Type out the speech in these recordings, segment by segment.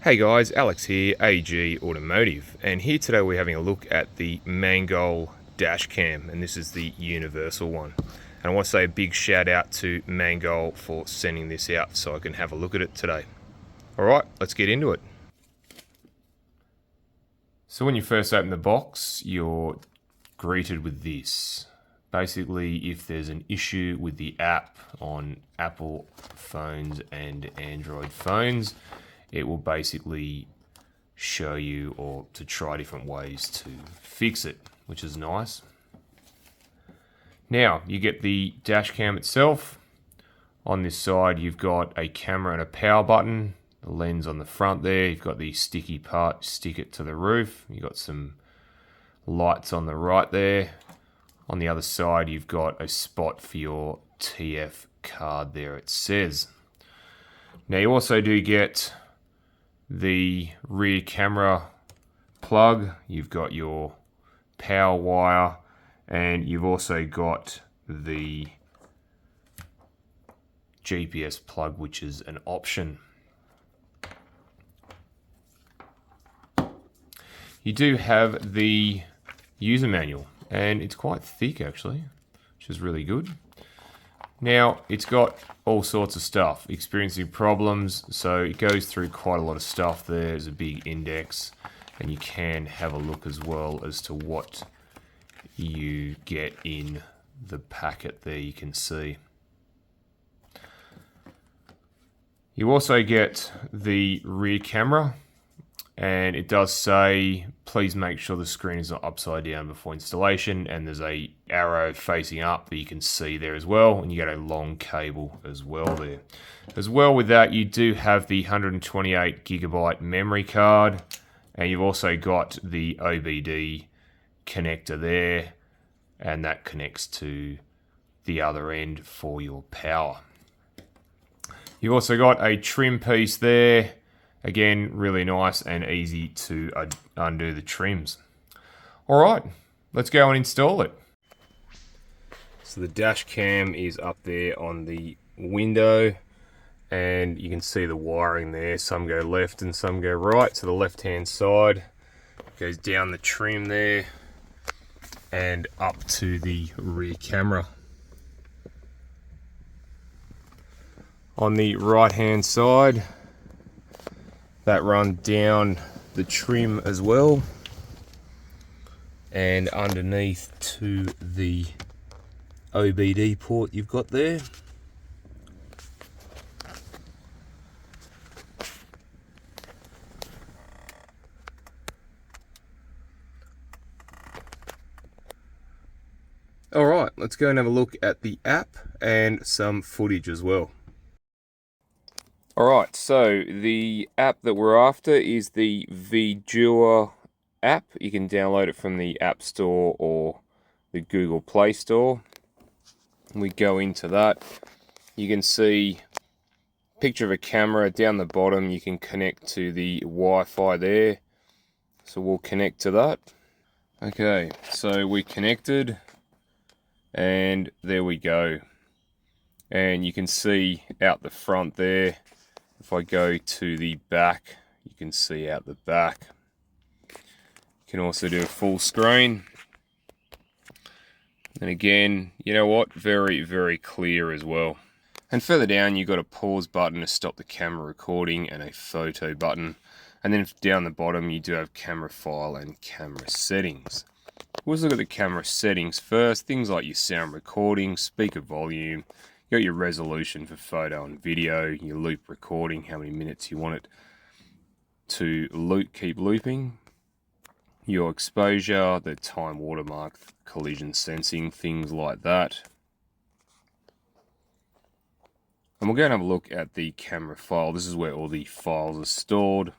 Hey guys, Alex here, AG Automotive, and here today we're having a look at the MANGOAL dash cam, and this is the universal one. And I want to say a big shout out to MANGOAL for sending this out so I can have a look at it today. Alright, let's get into it. So when you first open the box, you're greeted with this. Basically, if there's an issue with the app on Apple phones and Android phones, it will basically show you or to try different ways to fix it, which is nice. Now, you get the dash cam itself. On this side, you've got a camera and a power button, the lens on the front there. You've got the sticky part, stick it to the roof. You've got some lights on the right there. On the other side, you've got a spot for your TF card there, it says. Now, you also do get the rear camera plug, you've got your power wire, and you've also got the GPS plug, which is an option. You do have the user manual, and it's quite thick actually, which is really good. Now, it's got all sorts of stuff, experiencing problems, so it goes through quite a lot of stuff. There's a big index, and you can have a look as well as to what you get in the packet there, you can see. You also get the rear camera, and it does say, please make sure the screen is not upside down before installation, and there's a arrow facing up that you can see there as well, and you get a long cable as well there. As well with that, you do have the 128 gigabyte memory card, and you've also got the OBD connector there, and that connects to the other end for your power. You've also got a trim piece there. Again, really nice and easy to undo the trims. Alright, let's go and install it. So the dash cam is up there on the window, and you can see the wiring there. Some go left and some go right. So the left hand side goes down the trim there and up to the rear camera. On the right hand side, that run down the trim as well, and underneath to the OBD port you've got there. Alright, let's go and have a look at the app and some footage as well. Alright, so the app that we're after is the Vjua app. You can download it from the App Store or the Google Play Store. We go into that. You can see a picture of a camera down the bottom. You can connect to the Wi-Fi there. So we'll connect to that. Okay, so we connected, and there we go. And you can see out the front there. If I go to the back, you can see out the back. You can also do a full screen. And again, you know what? Very, very clear as well. And further down, you've got a pause button to stop the camera recording and a photo button. And then down the bottom, you do have camera file and camera settings. Let's look at the camera settings first. Things like your sound recording, speaker volume. You got your resolution for photo and video, your loop recording, how many minutes you want it to keep looping, your exposure, the time watermark, collision sensing, things like that. And we'll go and have a look at the camera file. This is where all the files are stored.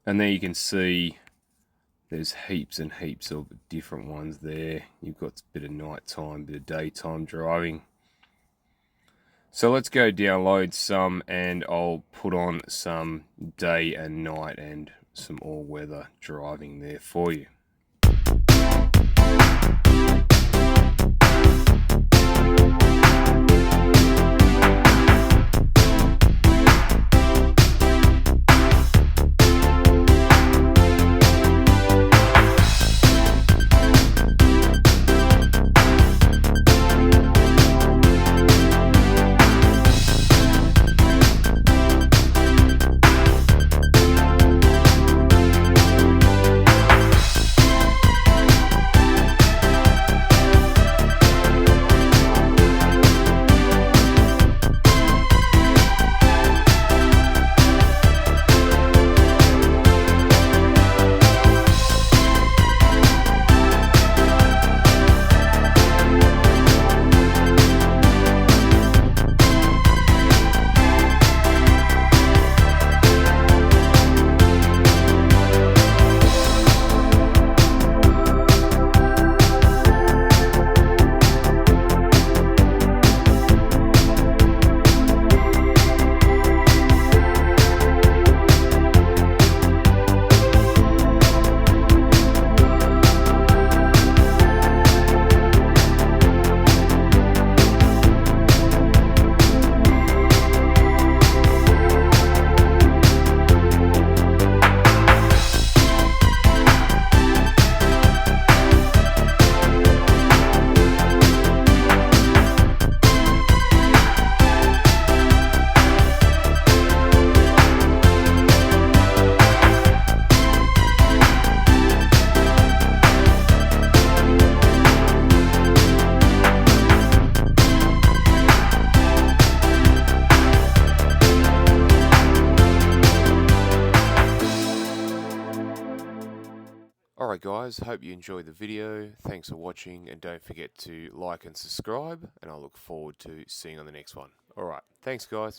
And there you can see there's heaps and heaps of different ones there. You've got a bit of nighttime, bit of daytime driving. So let's go download some, and I'll put on some day and night and some all-weather driving there for you. Alright guys, hope you enjoyed the video. Thanks for watching, and don't forget to like and subscribe, and I look forward to seeing you on the next one. Alright, thanks guys.